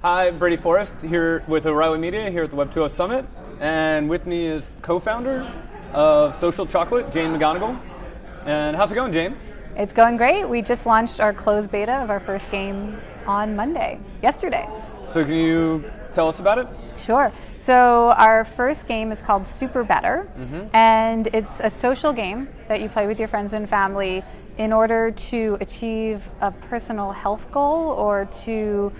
Hi, Brady Forrest here with O'Reilly Media here at the Web 2.0 Summit, and with me is co-founder of Social Chocolate, Jane McGonigal. And how's it going, Jane? It's going great. We just launched our closed beta of our first game on yesterday. So can you tell us about it? Sure. So our first game is called SuperBetter, and it's a social game that you play with your friends and family in order to achieve a personal health goal or to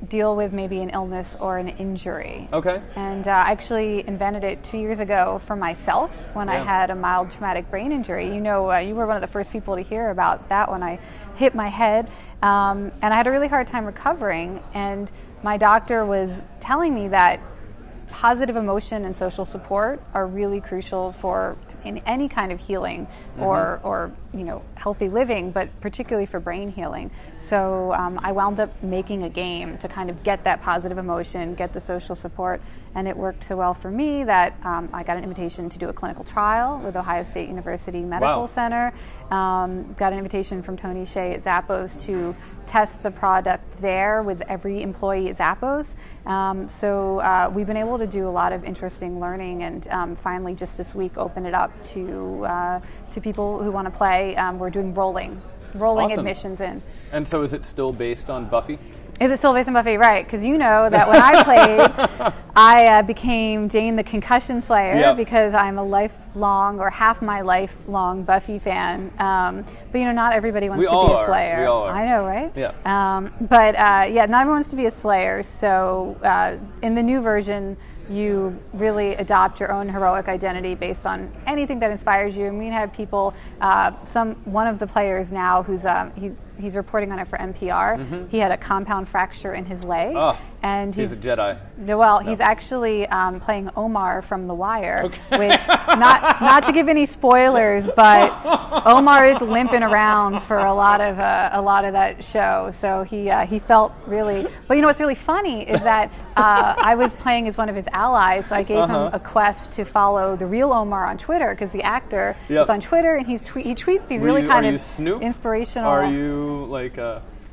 deal with maybe an illness or an injury. Okay. And I actually invented it 2 years ago for myself when I had a mild traumatic brain injury. You know, you were one of the first people to hear about that when I hit my head. And I had a really hard time recovering. And my doctor was telling me that positive emotion and social support are really crucial for in any kind of healing or healthy living, but particularly for brain healing. So I wound up making a game to kind of get that positive emotion, get the social support, and it worked so well for me that I got an invitation to do a clinical trial with Ohio State University Medical Center. Got an invitation from Tony Shea at Zappos to test the product there with every employee at Zappos. So we've been able to do a lot of interesting learning, and finally just this week open it up to people who want to play. We're doing rolling awesome. Admissions in. And so is it still based on Buffy? Is it still based on Buffy? Right, because you know that when I played, I became Jane the Concussion Slayer because I'm a lifelong or half my lifelong Buffy fan. But not everybody wants to be a Slayer. We all are. I know, right? Yeah. But not everyone wants to be a Slayer. So in the new version, you really adopt your own heroic identity based on anything that inspires you. And we have people. One of the players now he's reporting on it for NPR. He had a compound fracture in his leg. Oh, and he's a Jedi. Well, he's actually playing Omar from The Wire, which not to give any spoilers, but Omar is limping around for a lot of that show. So he felt really. But what's really funny is that I was playing as one of his allies, so I gave him a quest to follow the real Omar on Twitter because the actor is on Twitter and he tweets these really kind of Snoop? Inspirational. Are you like?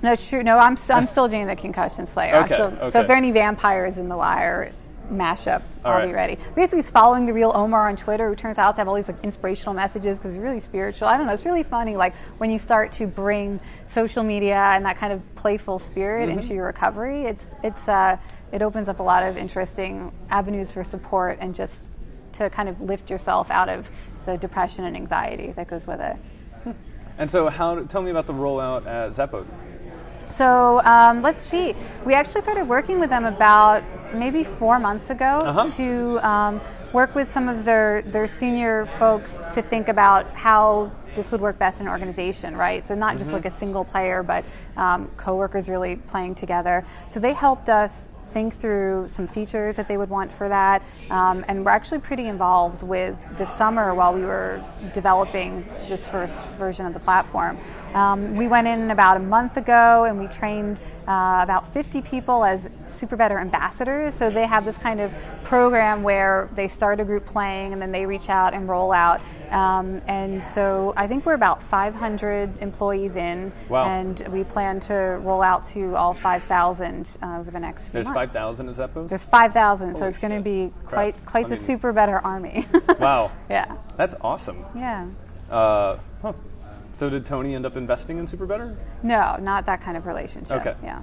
That's true. No, I'm still Jane the Concussion Slayer. So if there are any vampires in The Wire mashup, I'll be ready. Basically, he's following the real Omar on Twitter, who turns out to have all these inspirational messages because he's really spiritual. I don't know. It's really funny, like when you start to bring social media and that kind of playful spirit into your recovery. It opens up a lot of interesting avenues for support and just to kind of lift yourself out of the depression and anxiety that goes with it. And so, tell me about the rollout at Zappos. So let's see. We actually started working with them about maybe 4 months ago to work with some of their senior folks to think about how this would work best in an organization, right? So not just like a single player, but coworkers really playing together. So they helped us think through some features that they would want for that, and we're actually pretty involved with this summer while we were developing this first version of the platform. We went in about a month ago and we trained about 50 people as SuperBetter ambassadors. So they have this kind of program where they start a group playing and then they reach out and roll out. And so I think we're about 500 employees in, and we plan to roll out to all 5,000 over the next few months. There's 5,000 at Zappos? There's 5,000, so it's going to be quite the SuperBetter army. Wow. Yeah. That's awesome. Yeah. So did Tony end up investing in SuperBetter? No, not that kind of relationship. Okay. Yeah.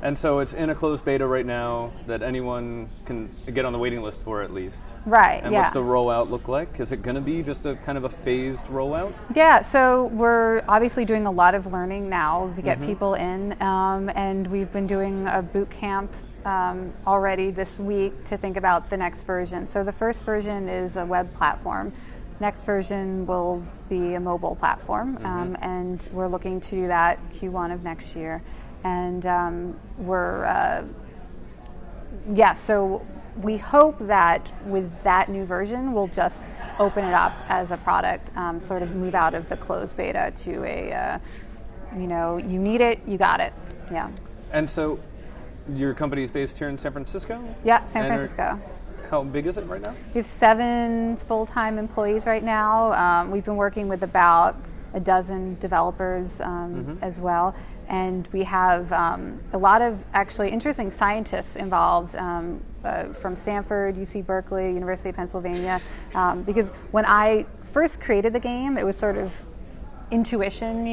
And so it's in a closed beta right now that anyone can get on the waiting list for at least. Right, and what's the rollout look like? Is it going to be just a kind of a phased rollout? Yeah, so we're obviously doing a lot of learning now to get people in, and we've been doing a boot camp already this week to think about the next version. So the first version is a web platform. Next version will be a mobile platform, and we're looking to do that Q1 of next year. And so we hope that with that new version, we'll just open it up as a product, sort of move out of the closed beta to a, you need it, you got it. Yeah. And so your company is based here in San Francisco? Yeah, San Francisco. How big is it right now? We have 7 full-time employees right now. We've been working with about a dozen developers as well. and we have a lot of actually interesting scientists involved from Stanford, UC Berkeley, University of Pennsylvania, because when I first created the game, it was sort of intuition,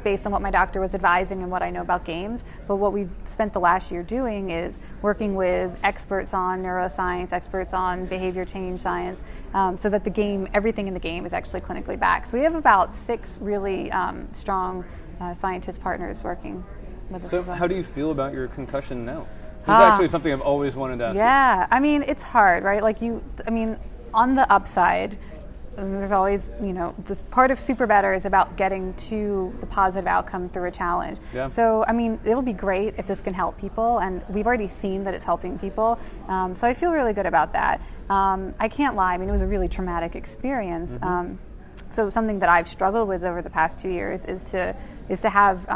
based on what my doctor was advising and what I know about games. But what we've spent the last year doing is working with experts on neuroscience, experts on behavior change science, so that everything in the game is actually clinically backed. So we have about 6 really strong scientist partners working with us. So as well. how do you feel about your concussion now? This is actually something I've always wanted to ask you. Yeah, I mean, it's hard, right? On the upside, there's always, this part of SuperBetter is about getting to the positive outcome through a challenge. Yeah. So, it'll be great if this can help people, and we've already seen that it's helping people. So I feel really good about that. I can't lie, it was a really traumatic experience. Mm-hmm. So something that I've struggled with over the past 2 years is to have,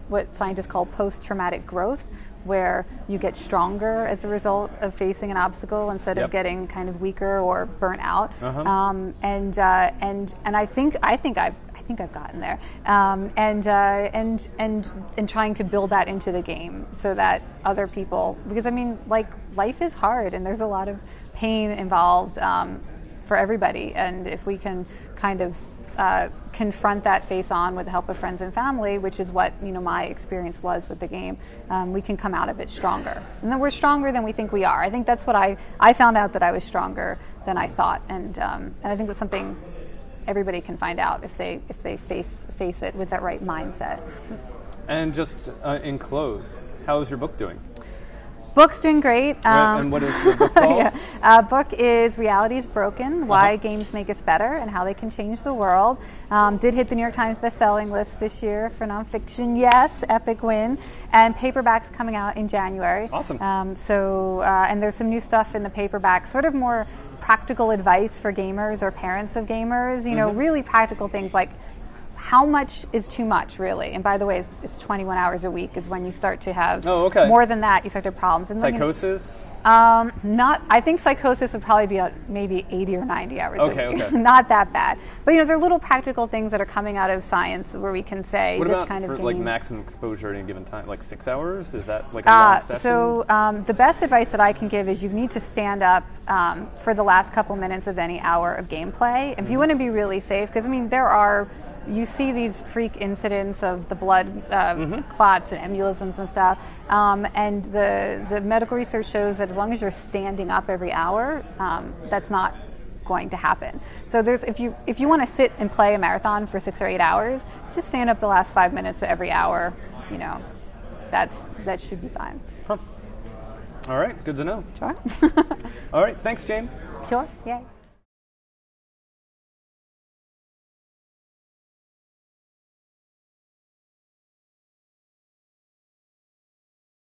what scientists call post-traumatic growth, where you get stronger as a result of facing an obstacle instead of getting kind of weaker or burnt out. And I think I've gotten there, and trying to build that into the game so that other people, because life is hard and there's a lot of pain involved for everybody, and if we can kind of confront that face on with the help of friends and family, which is what my experience was with the game, we can come out of it stronger. And then we're stronger than we think we are. I think that's what I found out, that I was stronger than I thought, and I think that's something everybody can find out if they face it with that right mindset. And just in close, how is your book doing? Book's doing great. And what is the book called? Book is Reality is Broken, Why Games Make Us Better and How They Can Change the World. Did hit the New York Times bestselling list this year for nonfiction. Yes, epic win. And paperback's coming out in January. Awesome. And there's some new stuff in the paperback, sort of more practical advice for gamers or parents of gamers, really practical things like how much is too much, really? And by the way, it's 21 hours a week is when you start to have more than that, you start to have problems. And psychosis? I think psychosis would probably be maybe 80 or 90 hours a week. Okay. Not that bad. But there are little practical things that are coming out of science where we can say what this about kind of for game. Like maximum exposure at any given time, like 6 hours? Is that like a long session? So the best advice that I can give is you need to stand up for the last couple minutes of any hour of gameplay. If you want to be really safe, because you see these freak incidents of the blood clots and embolisms and stuff, and the medical research shows that as long as you're standing up every hour, that's not going to happen. So if you want to sit and play a marathon for 6 or 8 hours, just stand up the last 5 minutes of every hour. That should be fine. Huh. All right, good to know. Sure. All right, thanks, Jane. Sure. Yay.